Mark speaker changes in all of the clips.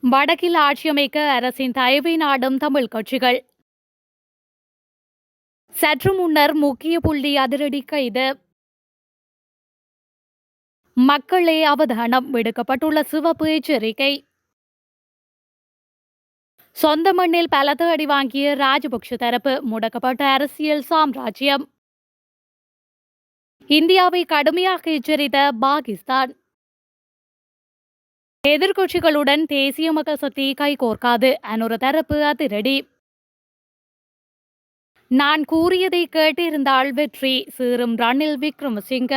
Speaker 1: வடக்கில் ஆட்சியமைக்க அரசின் தயவை நாடும் தமிழ் கட்சிகள். சற்று முன்னர் முக்கிய புள்ளி அதிரடி கைது. மக்களே அவதானம், விடுக்கப்பட்டுள்ள சிவப்பு எச்சரிக்கை. சொந்த மண்ணில் பலத்த அடி வாங்கிய ராஜபக்ஷ தரப்பு, முடக்கப்பட்ட அரசியல் சாம்ராஜ்யம். இந்தியாவை கடுமையாக எச்சரித்த பாகிஸ்தான். எதிர்க்கட்சிகளுடன் தேசிய மக்கள் சக்தி கைகோர்க்காது, அனுர தரப்பு அதிரடி. நான் கூறியதை கேட்டிருந்தால் வெற்றி, சீறும் ரணில் விக்ரமசிங்க.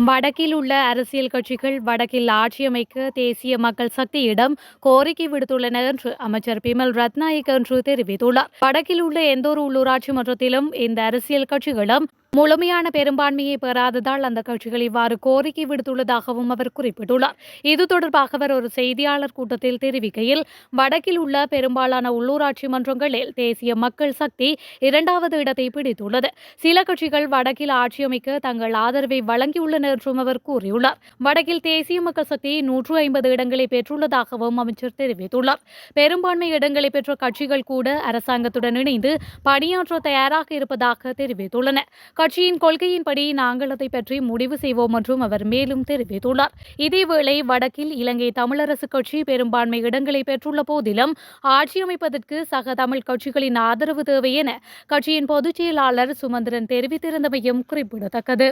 Speaker 1: வடக்கில் உள்ள அரசியல் கட்சிகள் வடக்கில் ஆட்சியமைக்க தேசிய மக்கள் சக்தியிடம் கோரிக்கை விடுத்துள்ளனர் என்று அமைச்சர் பிமல் ரத்நாயக் என்று தெரிவித்துள்ளார். வடக்கில் உள்ள எந்தொரு உள்ளூராட்சி மன்றத்திலும் இந்த அரசியல் கட்சிகளும் முழுமையான பெரும்பான்மையை பெறாததால் அந்த கட்சிகள் இவ்வாறு கோரிக்கை விடுத்துள்ளதாகவும் அவர் குறிப்பிட்டுள்ளார். இது தொடர்பாக அவர் ஒரு செய்தியாளர் கூட்டத்தில் தெரிவிக்கையில், வடக்கில் உள்ள பெரும்பாலான உள்ளூராட்சி மன்றங்களில் தேசிய மக்கள் சக்தி இரண்டாவது இடத்தை பிடித்துள்ளது. சில கட்சிகள் வடக்கில் ஆட்சியமைக்க தங்கள் ஆதரவை வழங்கியுள்ளனர் என்றும் அவர் கூறியுள்ளார். வடக்கில் தேசிய மக்கள் சக்தி 150 இடங்களை பெற்றுள்ளதாகவும் அமைச்சர் தெரிவித்துள்ளார். பெரும்பான்மை இடங்களை பெற்ற கட்சிகள் கூட அரசாங்கத்துடன் இணைந்து பணியாற்ற தயாராக இருப்பதாக தெரிவித்துள்ளன. கட்சியின் கொள்கையின்படி நாங்கள் அதை பற்றி முடிவு செய்வோம் என்றும் அவர் மேலும் தெரிவித்துள்ளார். இதேவேளை வடக்கில் இலங்கை தமிழரசு கட்சி பெரும்பான்மை இடங்களை பெற்றுள்ள போதிலும் ஆட்சியமைப்பதற்கு சக தமிழ் கட்சிகளின் ஆதரவு தேவை என கட்சியின் பொதுச் செயலாளர் சுமந்திரன் தெரிவித்திருந்தமையும் குறிப்பிடத்தக்கது.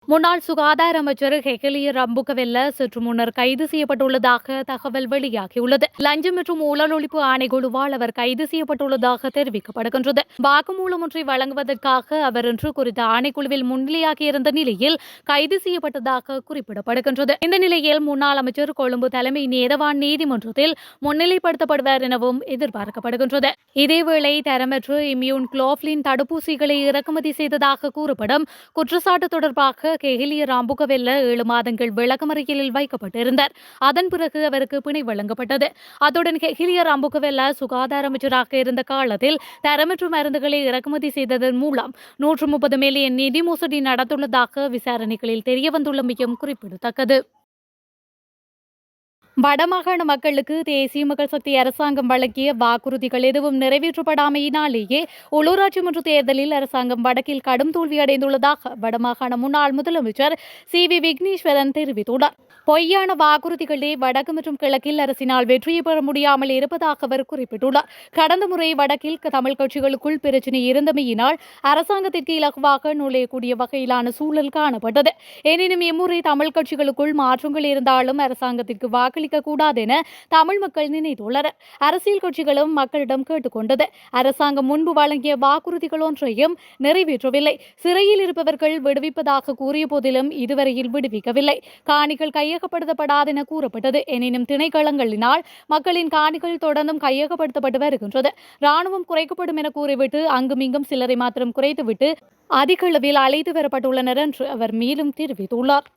Speaker 1: முன்னாள் சுகாதார அமைச்சர் ஹெகலிய ரம்புகவெல்ல சற்று முன்னர் கைது செய்யப்பட்டுள்ளதாக தகவல் வெளியாகியுள்ளது. லஞ்சம் மற்றும் ஊழல் ஒழிப்பு ஆணைக்குழுவால் அவர் கைது செய்யப்பட்டுள்ளதாக தெரிவிக்கப்படுகின்றது. வாக்குமூலம் ஒன்றை வழங்குவதற்காக அவர் இன்று குறித்த ஆணைக்குழுவில் முன்னிலையாகியிருந்த நிலையில் கைது செய்யப்பட்டதாக குறிப்பிடப்படுகின்றது. இந்த நிலையில் முன்னாள் அமைச்சர் கொழும்பு தலைமை நீதவான் நீதிமன்றத்தில் முன்னிலைப்படுத்தப்படுவார் எனவும் எதிர்பார்க்கப்படுகின்றது. இதேவேளை தரமற்ற இம்யூன் குளோஃப்ளின் தடுப்பூசிகளை இறக்குமதி செய்ததாக கூறப்படும் குற்றச்சாட்டு தொடர்பாக கெஹிலிய ராம்புகவெல்ல 7 மாதங்கள் விளக்கமறியலில் வைக்கப்பட்டிருந்தார். அதன் பிறகு அவருக்கு பிணை வழங்கப்பட்டது. அத்துடன் கெஹிலிய ராம்புகவெல்ல சுகாதார அமைச்சராக இருந்த காலத்தில் தரமற்ற மருந்துகளை இறக்குமதி செய்ததன் மூலம் 130 மில்லியன் நிதி மோசடி நடந்துள்ளதாக விசாரணைகளில் தெரியவந்துள்ளமையும் குறிப்பிடத்தக்கது. வடமாகாண மக்களுக்கு தேசிய மக்கள் சக்தி அரசாங்கம் வழங்கிய வாக்குறுதிகள் எதுவும் நிறைவேற்றப்படாமையினாலேயே உள்ளூராட்சி மன்ற தேர்தலில் அரசாங்கம் வடக்கில் கடும் தோல்வியடைந்துள்ளதாக வடமாகாண முன்னாள் முதலமைச்சர் CV விக்னேஸ்வரன் தெரிவித்துள்ளார். பொய்யான வாக்குறுதிகளே வடக்கு மற்றும் கிழக்கில் அரசினால் வெற்றியை பெற முடியாமல் இருப்பதாக அவர் குறிப்பிட்டுள்ளார். கடந்த முறை வடக்கில் தமிழ் கட்சிகளுக்குள் பிரச்சினை இருந்தமையினால் அரசாங்கத்திற்கு இலகுவாக நுழையக்கூடிய வகையிலான சூழல் காணப்பட்டது. எனினும் இம்முறை தமிழ் கட்சிகளுக்குள் மாற்றங்கள் இருந்தாலும் அரசாங்கத்திற்கு வாக்களிக்க கூடாது என தமிழ் மக்கள் நினைத்துள்ளனர். அரசியல் கட்சிகளும் மக்களிடம் கேட்டுக்கொண்டது. அரசாங்கம் முன்பு வழங்கிய வாக்குறுதிகள் ஒன்றையும் நிறைவேற்றவில்லை. சிறையில் இருப்பவர்கள் விடுவிப்பதாக கூறிய போதிலும் இதுவரையில் விடுவிக்கவில்லை. காணிகள் கையகப்படுத்தப்படாது என கூறப்பட்டது. எனினும் திணைக்களங்களினால் மக்களின் காணிகள் தொடர்ந்தும் கையகப்படுத்தப்பட்டு வருகின்றது. ராணுவம் குறைக்கப்படும் என கூறிவிட்டு அங்குமிங்கும் சிலரை மாத்திரம் குறைத்துவிட்டு அதிக அளவில் அழைத்து வரப்பட்டுள்ளனர் என்று அவர் மேலும் தெரிவித்துள்ளார்.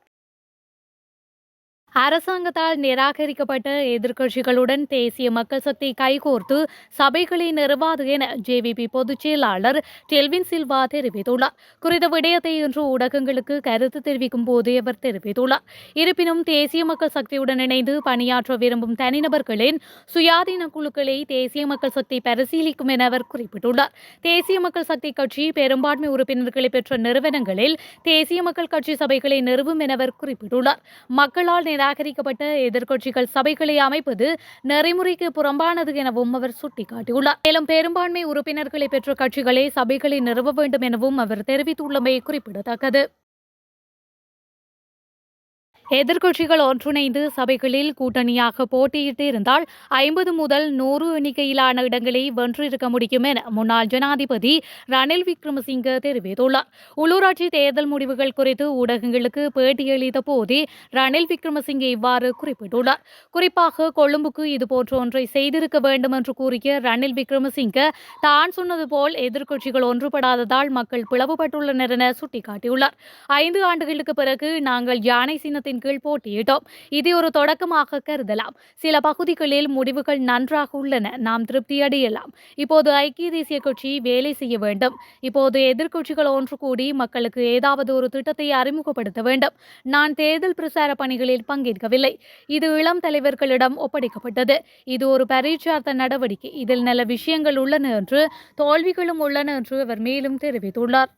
Speaker 1: அரசாங்கத்தால் நிராகரிக்கப்பட்ட எதிர்க்கட்சிகளுடன் தேசிய மக்கள் சக்தி கைகோர்த்து சபைகளை நிறுவாது என JVP பொதுச் செயலாளர் டெல்வின் சில்வா தெரிவித்துள்ளார். குறித்த விடயத்தை இன்று ஊடகங்களுக்கு கருத்து தெரிவிக்கும் போது அவர் தெரிவித்துள்ளார். இருப்பினும் தேசிய மக்கள் சக்தியுடன் இணைந்து பணியாற்ற விரும்பும் தனிநபர்களின் சுயாதீன குழுக்களை தேசிய மக்கள் சக்தி பரிசீலிக்கும் என அவர் குறிப்பிட்டுள்ளார். தேசிய மக்கள் சக்தி கட்சி பெரும்பான்மை உறுப்பினர்களை பெற்ற நிறுவனங்களில் தேசிய மக்கள் கட்சி சபைகளை நிறுவும் என அவர் குறிப்பிட்டுள்ளார். மக்களால் நிராகரிக்கப்பட்ட எதிர்க்கட்சிகள் சபைகளை அமைப்பது நெறிமுறைக்கு புறம்பானது எனவும் அவர் சுட்டிக்காட்டியுள்ளார். மேலும் பெரும்பான்மை உறுப்பினர்களை பெற்ற கட்சிகளே சபைகளை நிறுவ வேண்டும் எனவும் அவர் தெரிவித்துள்ளமை குறிப்பிடத்தக்கது. எதிர்க்கட்சிகள் ஒன்றிணைந்து சபைகளில் கூட்டணியாக போட்டியிட்டு இருந்தால் 50 முதல் 100 எண்ணிக்கையிலான இடங்களை வென்றிருக்க முடியும் என முன்னாள் ஜனாதிபதி ரணில் விக்ரமசிங்க தெரிவித்துள்ளார். உள்ளூராட்சி தேர்தல் முடிவுகள் குறித்து ஊடகங்களுக்கு பேட்டியளித்த போதே ரணில் விக்ரமசிங்கே இவ்வாறு குறிப்பிட்டுள்ளார். குறிப்பாக கொழும்புக்கு இதுபோன்ற ஒன்றை செய்திருக்க வேண்டும் என்று கூறிய ரணில் விக்ரமசிங்க தான் சொன்னது போல் எதிர்க்கட்சிகள் ஒன்றுபடாததால் மக்கள் பிளவுபட்டுள்ளனர் என சுட்டிக்காட்டியுள்ளார். 5 ஆண்டுகளுக்கு பிறகு நாங்கள் யானை சின்னத்தின் தலைமையின் கீழ் போட்டியிட்டோம். இதை ஒரு தொடக்கமாக கருதலாம். சில பகுதிகளில் முடிவுகள் நன்றாக உள்ளன. நாம் திருப்தியடையலாம். இப்போது ஐக்கிய தேசிய கட்சி வேலை செய்ய வேண்டும். இப்போது எதிர்க்கட்சிகள் ஒன்று கூடி மக்களுக்கு ஏதாவது ஒரு திட்டத்தை அறிமுகப்படுத்த வேண்டும். நான் தேர்தல் பிரசார பணிகளில் பங்கேற்கவில்லை. இது இளம் தலைவர்களிடம் ஒப்படைக்கப்பட்டது. இது ஒரு பரீட்சார்த்த நடவடிக்கை. இதில் நல்ல விஷயங்கள் உள்ளன என்று தோல்விகளும் உள்ளன என்று அவர் மேலும் தெரிவித்துள்ளார்.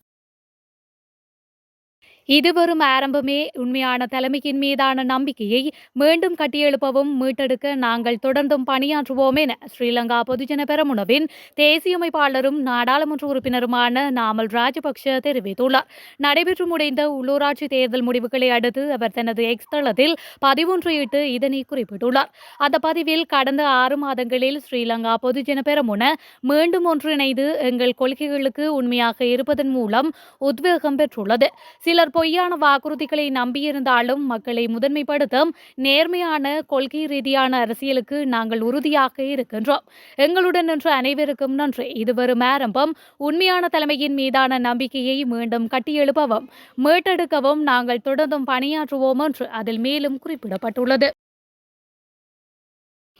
Speaker 1: இது வெறும் ஆரம்பமே. உண்மையான தலைமையின் மீதான நம்பிக்கையை மீண்டும் கட்டியெழுப்பவும் மீட்டெடுக்க நாங்கள் தொடர்ந்தும் பணியாற்றுவோம் என ஸ்ரீலங்கா பொதுஜன பெரமுனவின் தேசிய அமைப்பாளரும் நாடாளுமன்ற உறுப்பினருமான நாமல் ராஜபக்ஷ தெரிவித்துள்ளார். நடைபெற்று முடிந்த உள்ளூராட்சி தேர்தல் முடிவுகளை அடுத்து அவர் தனது எக்ஸ் தளத்தில் பதிவொன்றையிட்டு இதனை குறிப்பிட்டுள்ளார். அந்த பதிவில் கடந்த 6 மாதங்களில் ஸ்ரீலங்கா பொதுஜன பெரமுன மீண்டும் ஒன்றிணைந்து எங்கள் கொள்கைகளுக்கு உண்மையாக இருப்பதன் மூலம் உத்வேகம் பெற்றுள்ளது. சிலர் பொய்யான வாக்குறுதிகளை நம்பியிருந்தாலும் மக்களை முதன்மைப்படுத்தும் நேர்மையான கொள்கை ரீதியான அரசியலுக்கு நாங்கள் உறுதியாக இருக்கின்றோம். எங்களுடன் நின்ற அனைவருக்கும் நன்றி. இது வெறும் ஆரம்பம். உண்மையான தலைமையின் மீதான நம்பிக்கையை மீண்டும் கட்டியெழுப்பவும் மீட்டெடுக்கவும் நாங்கள் தொடர்ந்தும் பணியாற்றுவோம் என்று அதில் மேலும் குறிப்பிடப்பட்டுள்ளது.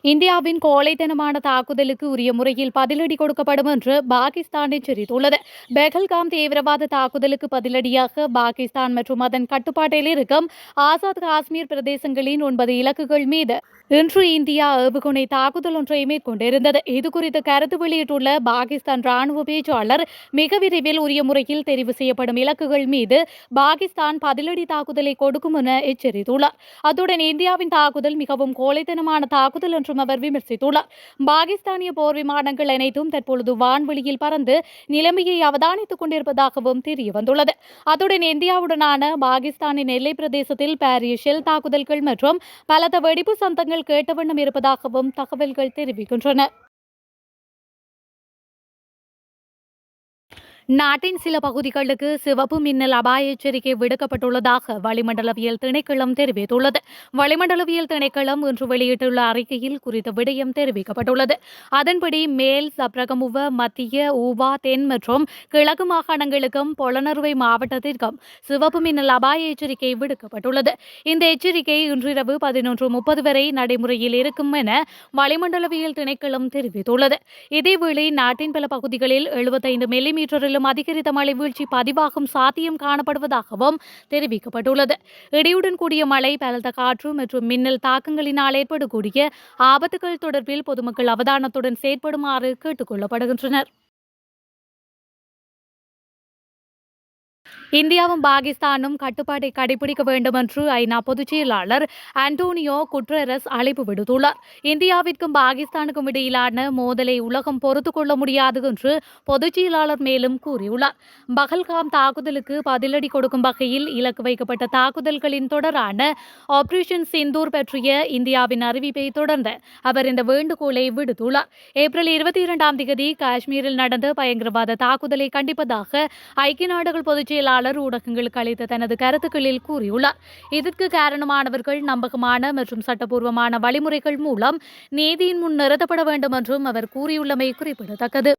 Speaker 1: இந்தியாவின் கோழைத்தனமான தாக்குதலுக்கு உரிய முறையில் பதிலடி கொடுக்கப்படும் என்று பாகிஸ்தான் எச்சரித்துள்ளது. பெஹல்காம் தீவிரவாத தாக்குதலுக்கு பதிலடியாக பாகிஸ்தான் மற்றும் அதன் கட்டுப்பாட்டில் இருக்கும் ஆசாத் காஷ்மீர் பிரதேசங்களின் 9 இலக்குகள் மீது இன்று இந்தியா ஏவுகணை தாக்குதல் ஒன்றை மேற்கொண்டிருந்தது. இதுகுறித்து கருத்து வெளியிட்டுள்ள பாகிஸ்தான் ராணுவ பேச்சாளர், மிக விரைவில் உரிய முறையில் தெரிவு செய்யப்படும் இலக்குகள் மீது பாகிஸ்தான் பதிலடி தாக்குதலை கொடுக்கும் என எச்சரித்துள்ளார். அத்துடன் இந்தியாவின் தாக்குதல் மிகவும் கோழைத்தனமான தாக்குதல் என்றும் அவர் விமர்சித்துள்ளார். பாகிஸ்தானிய போர் விமானங்கள் அனைத்தும் தற்பொழுது வான்வெளியில் பறந்து நிலைமையை அவதானித்துக் கொண்டிருப்பதாகவும் தெரியவந்துள்ளது. அத்துடன் இந்தியாவுடனான பாகிஸ்தானின் எல்லை பிரதேசத்தில் பாரிய ஷெல் தாக்குதல்கள் மற்றும் பலத்த வெடிப்பு சந்தங்கள் கேட்ட வண்ணம் இருப்பதாகவும் தகவல்கள் தெரிவிக்கின்றன. நாட்டின் சில பகுதிகளுக்கு சிவப்பு மின்னல் அபாய எச்சரிக்கை விடுக்கப்பட்டுள்ளதாக வளிமண்டலவியல் திணைக்களம் தெரிவித்துள்ளது. வளிமண்டலவியல் திணைக்களம் இன்று வெளியிட்டுள்ள அறிக்கையில் குறித்த விடயம் தெரிவிக்கப்பட்டுள்ளது. அதன்படி மேல் சப்ரகமுவ, மத்திய, ஊவா, தென் மற்றும் கிழக்கு மாகாணங்களுக்கும் பொலனறுவை மாவட்டத்திற்கும் சிவப்பு மின்னல் அபாய எச்சரிக்கை விடுக்கப்பட்டுள்ளது. இந்த எச்சரிக்கை இன்றிரவு 11:30 வரை நடைமுறையில் இருக்கும் என வளிமண்டலவியல் திணைக்களம் தெரிவித்துள்ளது. இதேவேளை நாட்டின் பல பகுதிகளில் 75 மில்லிமீட்டரில் அதிகரித்த மழை வீழ்ச்சி பதிவாகும் சாத்தியம் காணப்படுவதாகவும் தெரிவிக்கப்பட்டுள்ளது. இடியுடன் கூடிய மழை, பலத்த காற்று மற்றும் மின்னல் தாக்கங்களினால் ஏற்படக்கூடிய ஆபத்துகள் தொடர்பில் பொதுமக்கள் அவதானத்துடன் செயற்படுமாறு கேட்டுக் கொள்ளப்படுகின்றனர். இந்தியாவும் பாகிஸ்தானும் கட்டுப்பாட்டை கடைபிடிக்க வேண்டும் என்று ஐநா பொதுச் செயலாளர் அன்டோனியோ குட்ரெரஸ் அழைப்பு விடுத்துள்ளார். இந்தியாவிற்கும் பாகிஸ்தானுக்கும் இடையிலான மோதலை உலகம் பொறுத்துக் கொள்ள முடியாது என்று பொதுச் செயலாளர் மேலும் கூறியுள்ளார். பஹல்காம் தாக்குதலுக்கு பதிலடி கொடுக்கும் வகையில் இலக்கு வைக்கப்பட்ட தாக்குதல்களின் தொடரான ஆபரேஷன் சிந்தூர் பற்றிய இந்தியாவின் அறிவிப்பை தொடர்ந்து அவர் இந்த வேண்டுகோளை விடுத்துள்ளார். ஏப்ரல் 22 காஷ்மீரில் நடந்த பயங்கரவாத தாக்குதலை கண்டிப்பதாக ஐக்கிய நாடுகள் பொதுச் செயலாளர் ஊடகங்களுக்கு அளித்த தனது கருத்துக்களில் கூறியுள்ளார். இதற்கு காரணமானவர்கள் நம்பகமான மற்றும் சட்டப்பூர்வமான வழிமுறைகள் மூலம் நீதியின் முன் நிறுத்தப்பட வேண்டும் என்றும் அவர் கூறியுள்ளமை குறிப்பிடத்தக்கது.